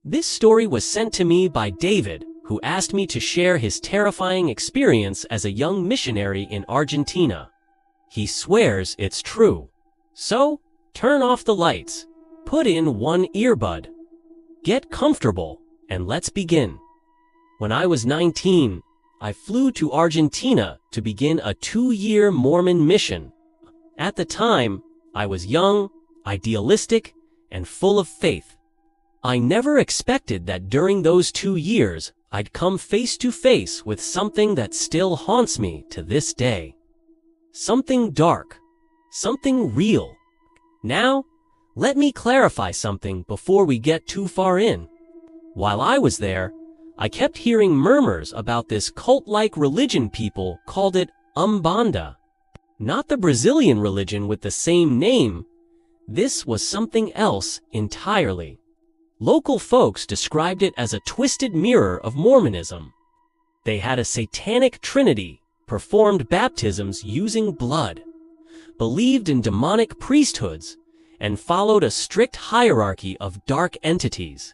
This story was sent to me by David, who asked me to share his terrifying experience as a young missionary in Argentina. He swears it's true. So, turn off the lights, put in one earbud, get comfortable, and let's begin. When I was 19, I flew to Argentina to begin a 2-year Mormon mission. At the time, I was young, idealistic, and full of faith. I never expected that during those 2 years, I'd come face to face with something that still haunts me to this day. Something dark. Something real. Now, let me clarify something before we get too far in. While I was there, I kept hearing murmurs about this cult-like religion. People called it Umbanda. Not the Brazilian religion with the same name. This was something else entirely. Local folks described it as a twisted mirror of Mormonism. They had a satanic trinity, performed baptisms using blood, believed in demonic priesthoods, and followed a strict hierarchy of dark entities.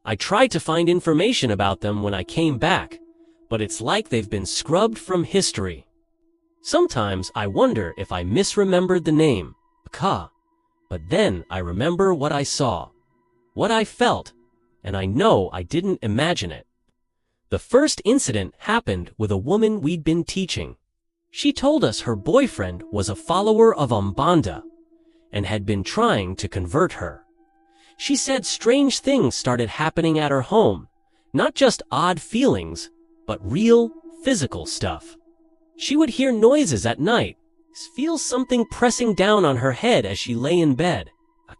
I tried to find information about them when I came back, but it's like they've been scrubbed from history. Sometimes I wonder if I misremembered the name, Ka, but then I remember what I saw, what I felt, and I know I didn't imagine it. The first incident happened with a woman we'd been teaching. She told us her boyfriend was a follower of Umbanda and had been trying to convert her. She said strange things started happening at her home, not just odd feelings, but real, physical stuff. She would hear noises at night, feel something pressing down on her head as she lay in bed.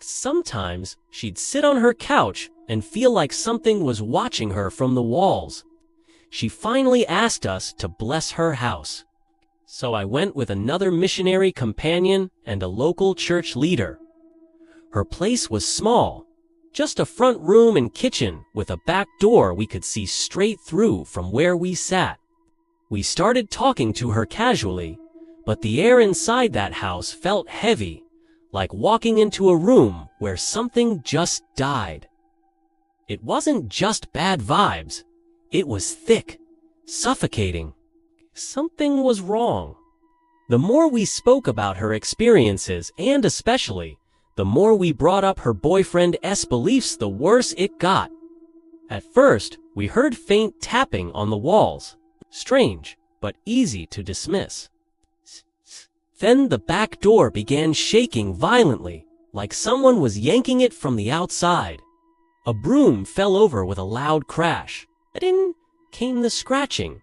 Sometimes she'd sit on her couch and feel like something was watching her from the walls. She finally asked us to bless her house. So I went with another missionary companion and a local church leader. Her place was small, just a front room and kitchen with a back door we could see straight through from where we sat. We started talking to her casually, but the air inside that house felt heavy, like walking into a room where something just died. It wasn't just bad vibes, it was thick, suffocating. Something was wrong. The more we spoke about her experiences, and especially, the more we brought up her boyfriend's beliefs, the worse it got. At first, we heard faint tapping on the walls. Strange, but easy to dismiss. Then the back door began shaking violently, like someone was yanking it from the outside. A broom fell over with a loud crash. Then came the scratching.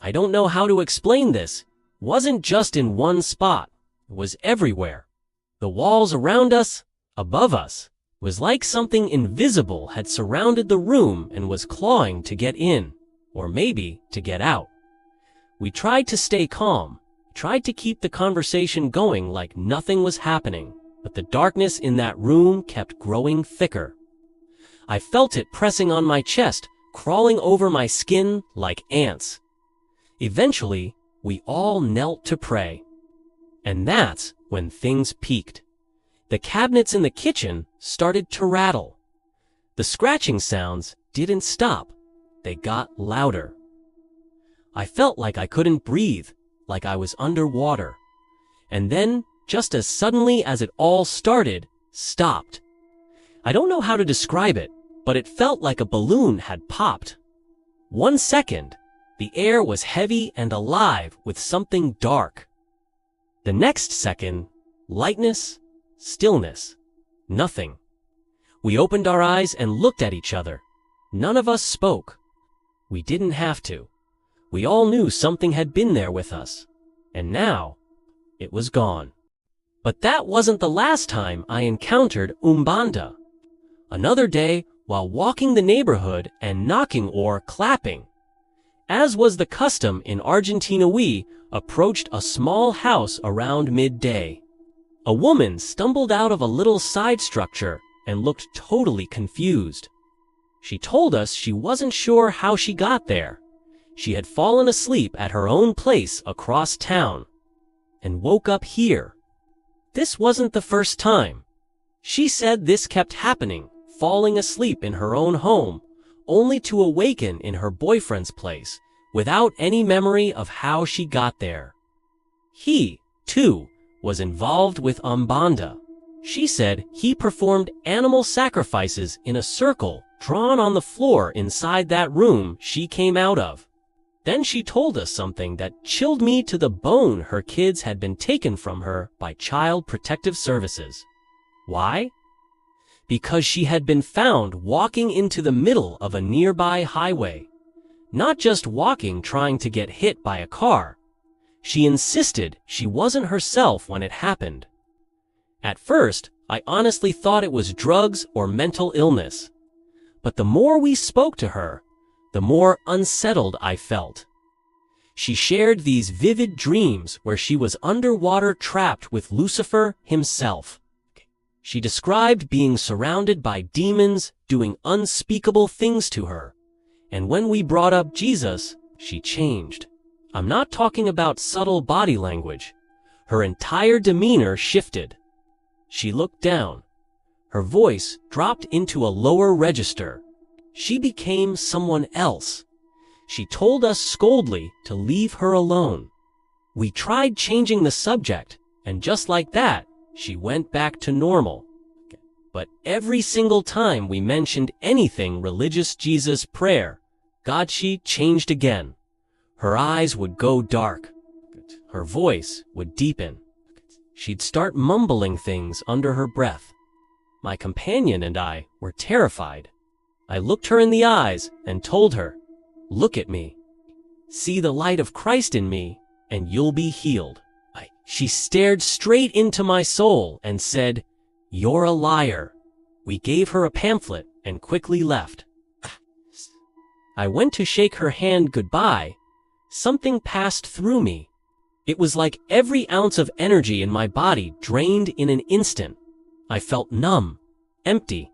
I don't know how to explain this. It wasn't just in one spot. It was everywhere. The walls around us, above us, was like something invisible had surrounded the room and was clawing to get in, or maybe to get out. We tried to stay calm, tried to keep the conversation going like nothing was happening, but the darkness in that room kept growing thicker. I felt it pressing on my chest, crawling over my skin like ants. Eventually, we all knelt to pray. And that's when things peaked. The cabinets in the kitchen started to rattle. The scratching sounds didn't stop. They got louder. I felt like I couldn't breathe, like I was underwater. And then, just as suddenly as it all started, stopped. I don't know how to describe it, but it felt like a balloon had popped. 1 second, the air was heavy and alive with something dark. The next second, lightness, stillness, nothing. We opened our eyes and looked at each other. None of us spoke. We didn't have to. We all knew something had been there with us. And now, it was gone. But that wasn't the last time I encountered Umbanda. Another day, while walking the neighborhood and knocking or clapping. As was the custom in Argentina, we approached a small house around midday. A woman stumbled out of a little side structure and looked totally confused. She told us she wasn't sure how she got there. She had fallen asleep at her own place across town and woke up here. This wasn't the first time. She said this kept happening falling asleep in her own home, only to awaken in her boyfriend's place, without any memory of how she got there. He, too, was involved with Umbanda. She said he performed animal sacrifices in a circle drawn on the floor inside that room she came out of. Then she told us something that chilled me to the bone. Her kids had been taken from her by Child Protective Services. Why? Because she had been found walking into the middle of a nearby highway. Not just walking trying to get hit by a car. She insisted she wasn't herself when it happened. At first, I honestly thought it was drugs or mental illness. But the more we spoke to her, the more unsettled I felt. She shared these vivid dreams where she was underwater trapped with Lucifer himself. She described being surrounded by demons doing unspeakable things to her. And when we brought up Jesus, she changed. I'm not talking about subtle body language. Her entire demeanor shifted. She looked down. Her voice dropped into a lower register. She became someone else. She told us scoldly to leave her alone. We tried changing the subject, and just like that, she went back to normal. But every single time we mentioned anything religious, Jesus, prayer, God, she changed again. Her eyes would go dark. Her voice would deepen. She'd start mumbling things under her breath. My companion and I were terrified. I looked her in the eyes and told her, "Look at me. See the light of Christ in me, and you'll be healed." She stared straight into my soul and said, "You're a liar." We gave her a pamphlet and quickly left. I went to shake her hand goodbye. Something passed through me. It was like every ounce of energy in my body drained in an instant. I felt numb, empty.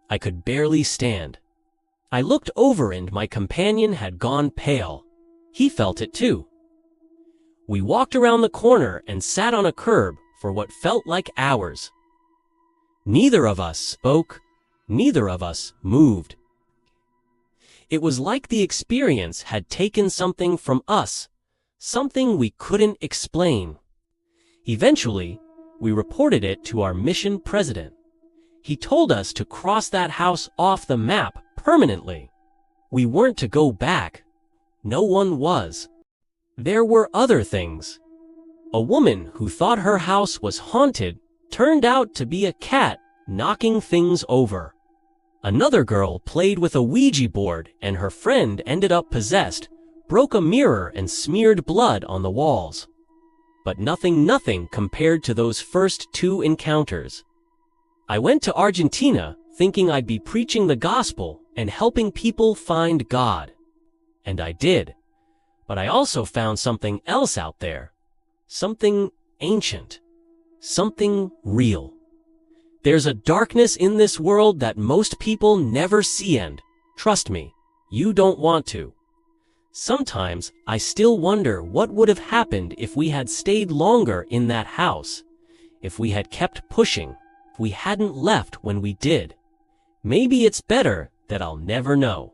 I could barely stand. I looked over and my companion had gone pale. He felt it too. We walked around the corner and sat on a curb for what felt like hours. Neither of us spoke. Neither of us moved. It was like the experience had taken something from us, something we couldn't explain. Eventually, we reported it to our mission president. He told us to cross that house off the map permanently. We weren't to go back. No one was. There were other things. A woman who thought her house was haunted turned out to be a cat knocking things over. Another girl played with a Ouija board and her friend ended up possessed, broke a mirror and smeared blood on the walls. But nothing compared to those first two encounters. I went to Argentina thinking I'd be preaching the gospel and helping people find God. And I did. But I also found something else out there. Something ancient. Something real. There's a darkness in this world that most people never see, and, trust me, you don't want to. Sometimes I still wonder what would have happened if we had stayed longer in that house, if we had kept pushing, if we hadn't left when we did. Maybe it's better that I'll never know.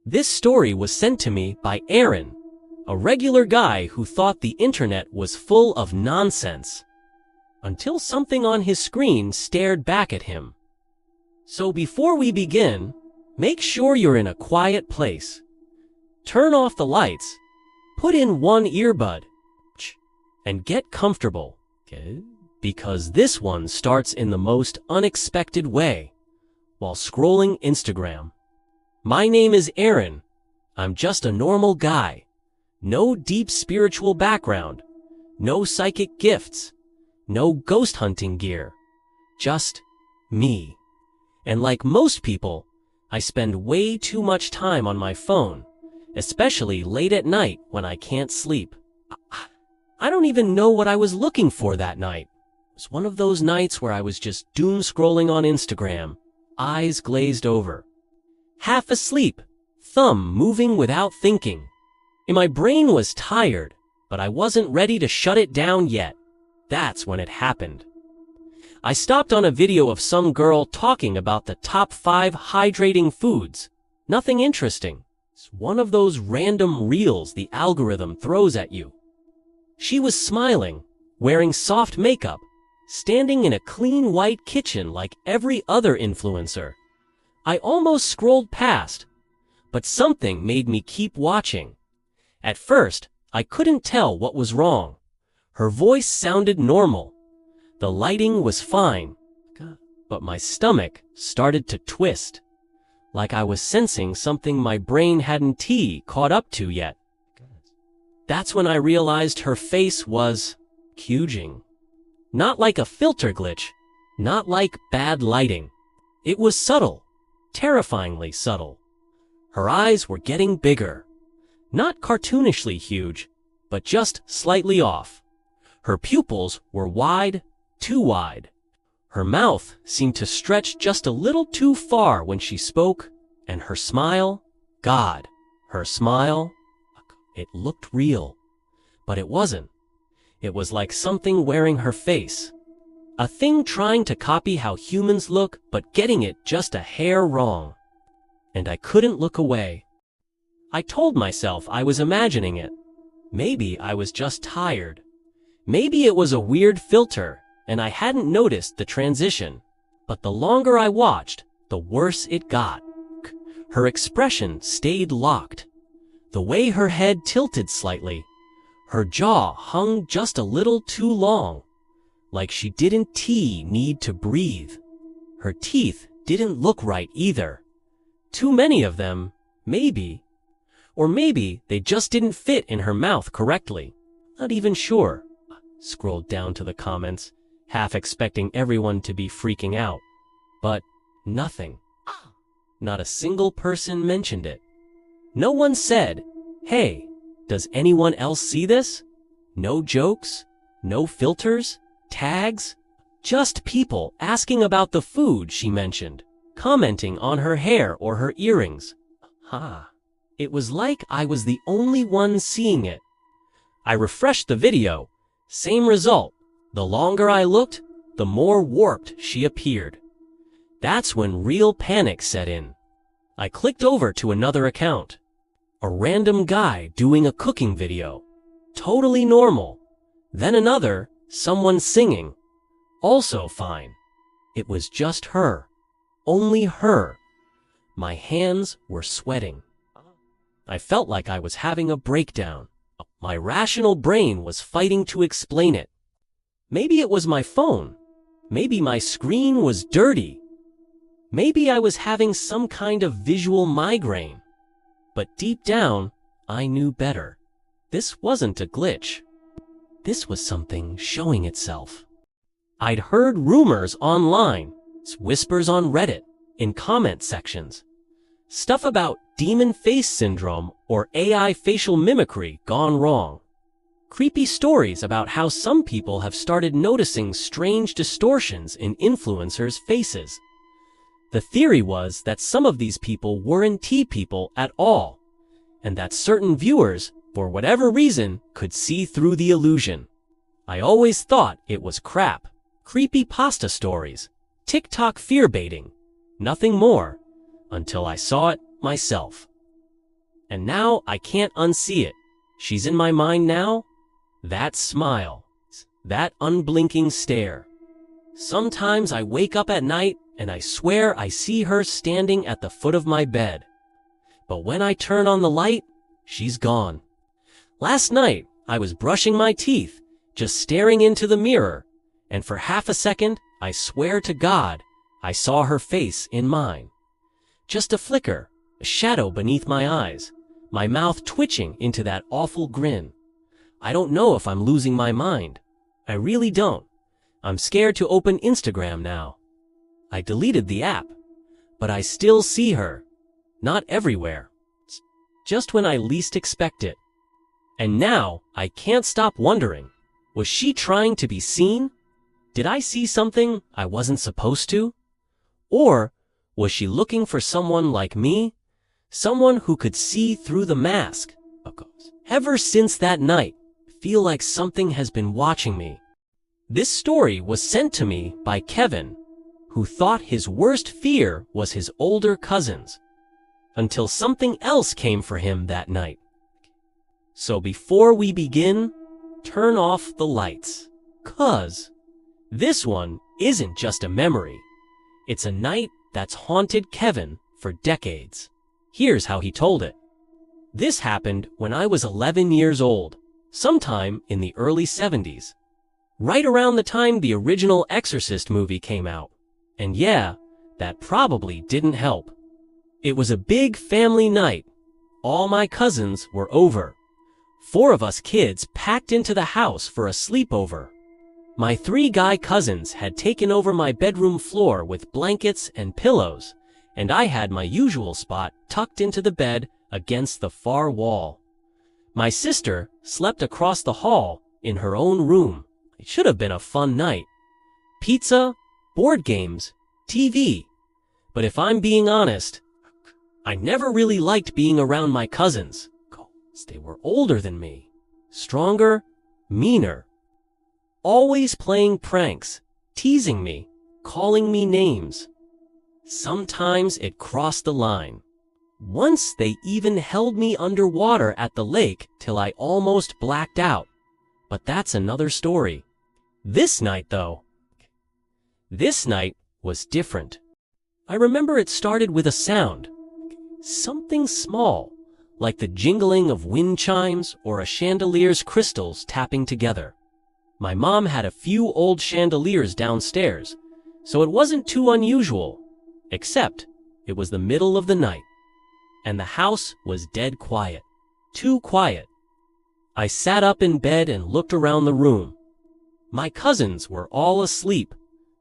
This story was sent to me by Aaron, a regular guy who thought the internet was full of nonsense, until something on his screen stared back at him. So before we begin, make sure you're in a quiet place. Turn off the lights, put in one earbud, and get comfortable, because this one starts in the most unexpected way, while scrolling Instagram. My name is Aaron. I'm just a normal guy. No deep spiritual background, no psychic gifts, no ghost hunting gear, just me. And like most people, I spend way too much time on my phone, especially late at night when I can't sleep. I don't even know what I was looking for that night. It was one of those nights where I was just doom scrolling on Instagram, eyes glazed over, half asleep, thumb moving without thinking. And my brain was tired, but I wasn't ready to shut it down yet. That's when it happened. I stopped on a video of some girl talking about the top 5 hydrating foods. Nothing interesting. It's one of those random reels the algorithm throws at you. She was smiling, wearing soft makeup, standing in a clean white kitchen like every other influencer. I almost scrolled past, but something made me keep watching. At first, I couldn't tell what was wrong. Her voice sounded normal. The lighting was fine, but my stomach started to twist, like I was sensing something my brain hadn't caught up to yet. That's when I realized her face was cuging. Not like a filter glitch, not like bad lighting. It was subtle, terrifyingly subtle. Her eyes were getting bigger. Not cartoonishly huge, but just slightly off. Her pupils were wide, too wide. Her mouth seemed to stretch just a little too far when she spoke, and her smile, God, her smile, it looked real. But it wasn't. It was like something wearing her face. A thing trying to copy how humans look, but getting it just a hair wrong. And I couldn't look away. I told myself I was imagining it. Maybe I was just tired. Maybe it was a weird filter, and I hadn't noticed the transition. But the longer I watched, the worse it got. Her expression stayed locked. The way her head tilted slightly, her jaw hung just a little too long, like she didn't need to breathe. Her teeth didn't look right either. Too many of them, maybe. Or maybe they just didn't fit in her mouth correctly. Not even sure. Scrolled down to the comments, half expecting everyone to be freaking out. But nothing. Not a single person mentioned it. No one said, "Hey, does anyone else see this?" No jokes, no filters, tags, just people asking about the food she mentioned, commenting on her hair or her earrings. It was like I was the only one seeing it. I refreshed the video, same result. The longer I looked, the more warped she appeared. That's when real panic set in. I clicked over to another account. A random guy doing a cooking video. Totally normal. Then another, someone singing. Also fine. It was just her. Only her. My hands were sweating. I felt like I was having a breakdown. My rational brain was fighting to explain it. Maybe it was my phone. Maybe my screen was dirty. Maybe I was having some kind of visual migraine. But deep down, I knew better. This wasn't a glitch. This was something showing itself. I'd heard rumors online, whispers on Reddit, in comment sections. Stuff about demon face syndrome or AI facial mimicry gone wrong. Creepy stories about how some people have started noticing strange distortions in influencers' faces. The theory was that some of these people weren't people at all, and that certain viewers, for whatever reason, could see through the illusion. I always thought it was crap. Creepy pasta stories. TikTok fear-baiting. Nothing more. Until I saw it myself. And now I can't unsee it. She's in my mind now. That smile. That unblinking stare. Sometimes I wake up at night and I swear I see her standing at the foot of my bed. But when I turn on the light, she's gone. Last night, I was brushing my teeth, just staring into the mirror, and for half a second, I swear to God, I saw her face in mine. Just a flicker, a shadow beneath my eyes, my mouth twitching into that awful grin. I don't know if I'm losing my mind. I really don't. I'm scared to open Instagram now. I deleted the app, but I still see her. Not everywhere. Just when I least expect it. And now, I can't stop wondering, was she trying to be seen? Did I see something I wasn't supposed to? Or was she looking for someone like me? Someone who could see through the mask? Ever since that night, I feel like something has been watching me. This story was sent to me by Kevin, who thought his worst fear was his older cousins, until something else came for him that night. So before we begin, turn off the lights, 'cause this one isn't just a memory. It's a night that's haunted Kevin for decades. Here's how he told it. This happened when I was 11 years old, sometime in the early 70s, right around the time the original Exorcist movie came out. And yeah, that probably didn't help. It was a big family night. All my cousins were over. 4 of us kids packed into the house for a sleepover. My 3 guy cousins had taken over my bedroom floor with blankets and pillows, and I had my usual spot tucked into the bed against the far wall. My sister slept across the hall in her own room. It should have been a fun night. Pizza, board games, TV. But if I'm being honest, I never really liked being around my cousins. They were older than me, stronger, meaner, always playing pranks, teasing me, calling me names. Sometimes it crossed the line. Once they even held me underwater at the lake till I almost blacked out. But that's another story. This night, though, this night was different. I remember it started with a sound. Something small, like the jingling of wind chimes or a chandelier's crystals tapping together. My mom had a few old chandeliers downstairs, so it wasn't too unusual, except it was the middle of the night, and the house was dead quiet. Too quiet. I sat up in bed and looked around the room. My cousins were all asleep,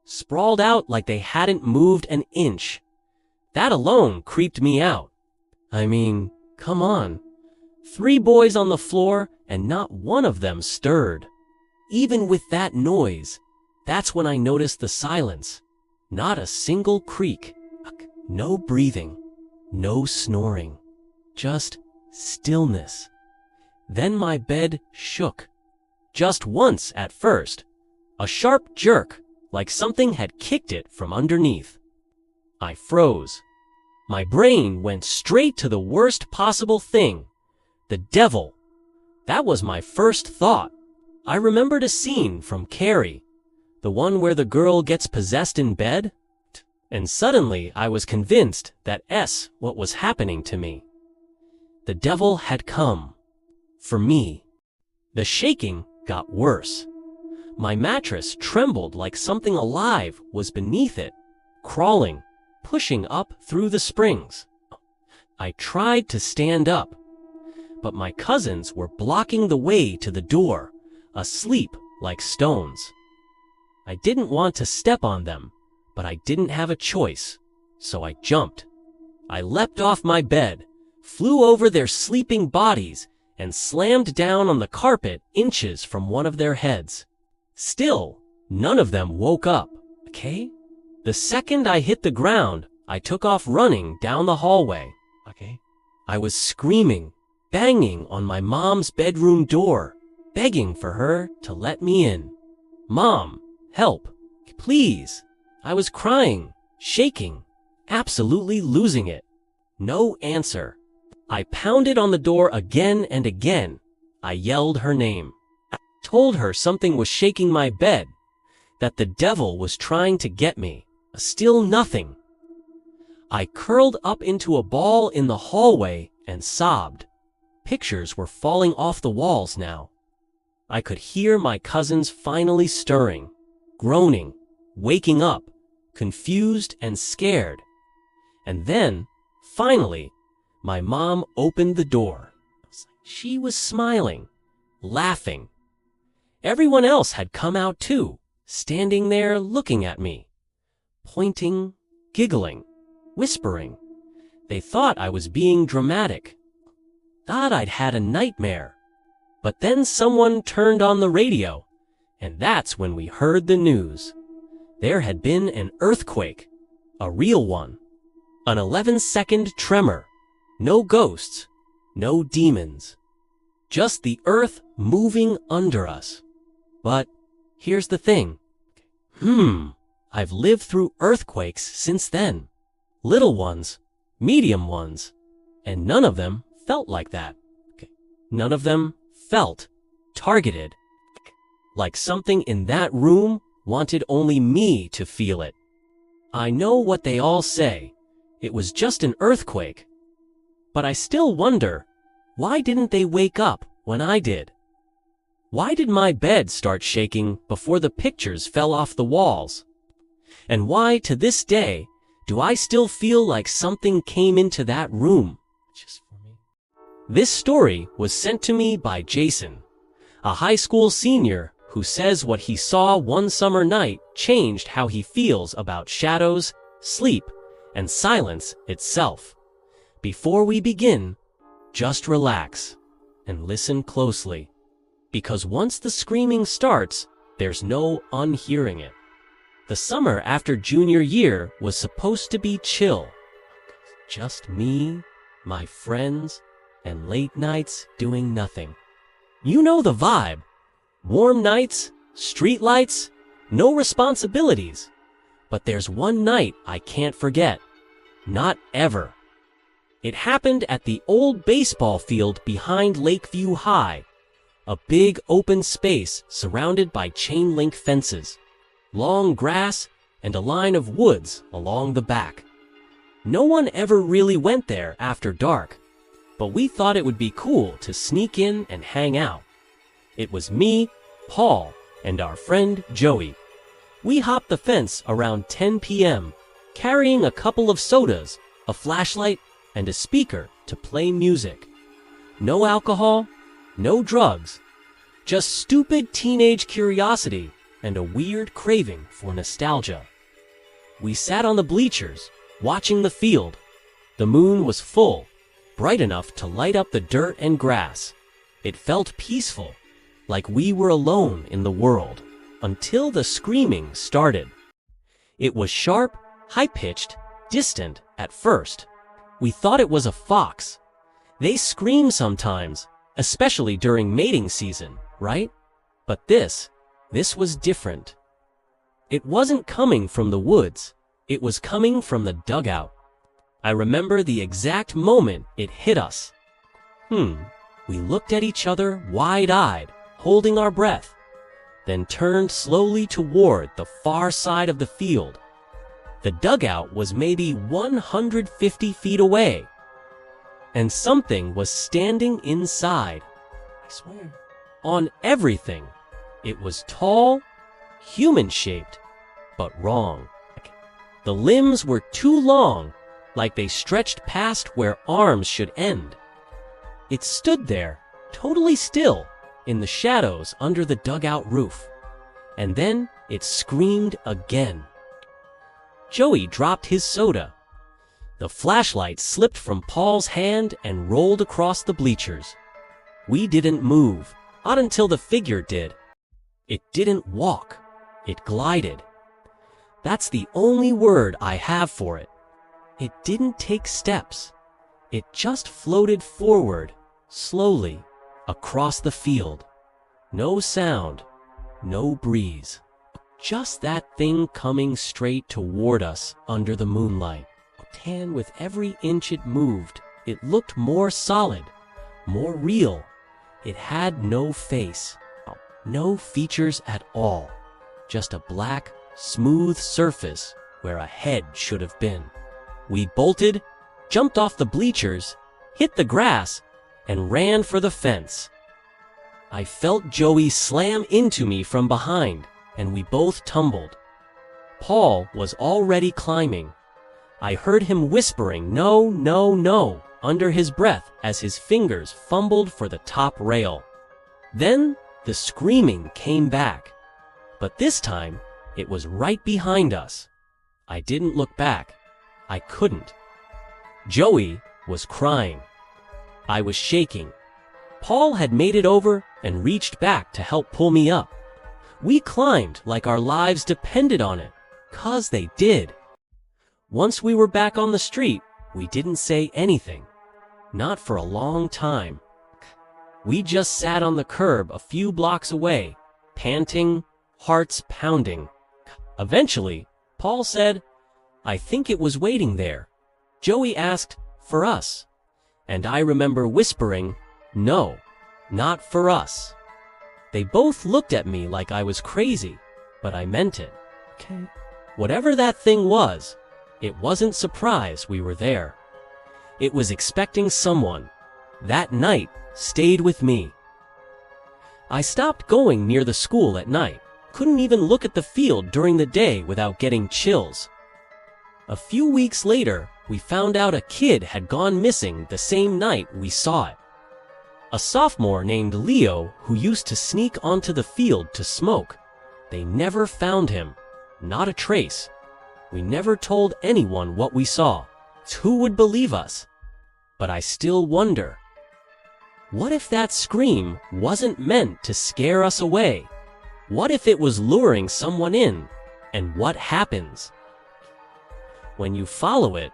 sprawled out like they hadn't moved an inch. That alone creeped me out. I mean, come on. 3 boys on the floor and not one of them stirred. Even with that noise, that's when I noticed the silence. Not a single creak. No breathing. No snoring. Just stillness. Then my bed shook. Just once at first. A sharp jerk, like something had kicked it from underneath. I froze. My brain went straight to the worst possible thing. The devil. That was my first thought. I remembered a scene from Carrie, the one where the girl gets possessed in bed, and suddenly I was convinced that what was happening to me. The devil had come. For me. The shaking got worse. My mattress trembled like something alive was beneath it, crawling, pushing up through the springs. I tried to stand up, but my cousins were blocking the way to the door, asleep like stones. I didn't want to step on them, but I didn't have a choice, so I jumped. I leapt off my bed, flew over their sleeping bodies, and slammed down on the carpet inches from one of their heads. Still, none of them woke up, okay? The second I hit the ground, I took off running down the hallway, okay? I was screaming, banging on my mom's bedroom door, begging for her to let me in. Mom, help, please. I was crying, shaking, absolutely losing it. No answer. I pounded on the door again and again. I yelled her name. I told her something was shaking my bed, that the devil was trying to get me. Still nothing. I curled up into a ball in the hallway and sobbed. Pictures were falling off the walls now. I could hear my cousins finally stirring, groaning, waking up, confused and scared. And then, finally, my mom opened the door. She was smiling, laughing. Everyone else had come out too, standing there looking at me, pointing, giggling, whispering. They thought I was being dramatic, thought I'd had a nightmare. But then someone turned on the radio, and that's when we heard the news. There had been an earthquake, a real one, an 11-second tremor. No ghosts, no demons, just the earth moving under us. But here's the thing. I've lived through earthquakes since then. Little ones, medium ones, and none of them felt like that. None of them felt targeted. Like something in that room wanted only me to feel it. I know what they all say. It was just an earthquake. But I still wonder, why didn't they wake up when I did? Why did my bed start shaking before the pictures fell off the walls? And why, to this day, do I still feel like something came into that room just for me? This story was sent to me by Jason, a high school senior who says what he saw one summer night changed how he feels about shadows, sleep, and silence itself. Before we begin, just relax and listen closely, because once the screaming starts, there's no unhearing it. The summer after junior year was supposed to be chill. Just me, my friends, and late nights doing nothing. You know the vibe. Warm nights, street lights, no responsibilities. But there's one night I can't forget. Not ever. It happened at the old baseball field behind Lakeview High, a big open space surrounded by chain link fences, long grass, and a line of woods along the back. No one ever really went there after dark, but we thought it would be cool to sneak in and hang out. It was me, Paul, and our friend Joey. We hopped the fence around 10 p.m., carrying a couple of sodas, a flashlight, and a speaker to play music. No alcohol, no drugs, just stupid teenage curiosity and a weird craving for nostalgia. We sat on the bleachers, watching the field. The moon was full, bright enough to light up the dirt and grass. It felt peaceful, like we were alone in the world, until the screaming started. It was sharp, high-pitched, distant at first. We thought it was a fox. They scream sometimes, especially during mating season, right? But this was different. It wasn't coming from the woods. It was coming from the dugout. I remember the exact moment it hit us. We looked at each other wide-eyed, holding our breath, then turned slowly toward the far side of the field. The dugout was maybe 150 feet away, and something was standing inside. I swear. On everything. It was tall, human-shaped, but wrong. The limbs were too long, like they stretched past where arms should end. It stood there, totally still, in the shadows under the dugout roof. And then it screamed again. Joey dropped his soda. The flashlight slipped from Paul's hand and rolled across the bleachers. We didn't move, not until the figure did. It didn't walk. It glided. That's the only word I have for it. It didn't take steps. It just floated forward, slowly, across the field. No sound, no breeze. Just that thing coming straight toward us under the moonlight. And with every inch it moved, it looked more solid, more real. It had no face, no features at all. Just a black, smooth surface where a head should have been. We bolted, jumped off the bleachers, hit the grass, and ran for the fence. I felt Joey slam into me from behind, and we both tumbled. Paul was already climbing. I heard him whispering, "No, no, no," under his breath as his fingers fumbled for the top rail. Then the screaming came back. But this time, it was right behind us. I didn't look back. I couldn't. Joey was crying. I was shaking. Paul had made it over and reached back to help pull me up. We climbed like our lives depended on it, 'cause they did. Once we were back on the street, we didn't say anything. Not for a long time. We just sat on the curb a few blocks away, panting, hearts pounding. Eventually, Paul said, "I think it was waiting there." Joey asked, "For us?" And I remember whispering, "No, not for us." They both looked at me like I was crazy, but I meant it. Okay. Whatever that thing was, it wasn't surprised we were there. It was expecting someone. That night stayed with me. I stopped going near the school at night. Couldn't even look at the field during the day without getting chills. A few weeks later, we found out a kid had gone missing the same night we saw it. A sophomore named Leo who used to sneak onto the field to smoke. They never found him. Not a trace. We never told anyone what we saw. Who would believe us? But I still wonder. What if that scream wasn't meant to scare us away? What if it was luring someone in? And what happens when you follow it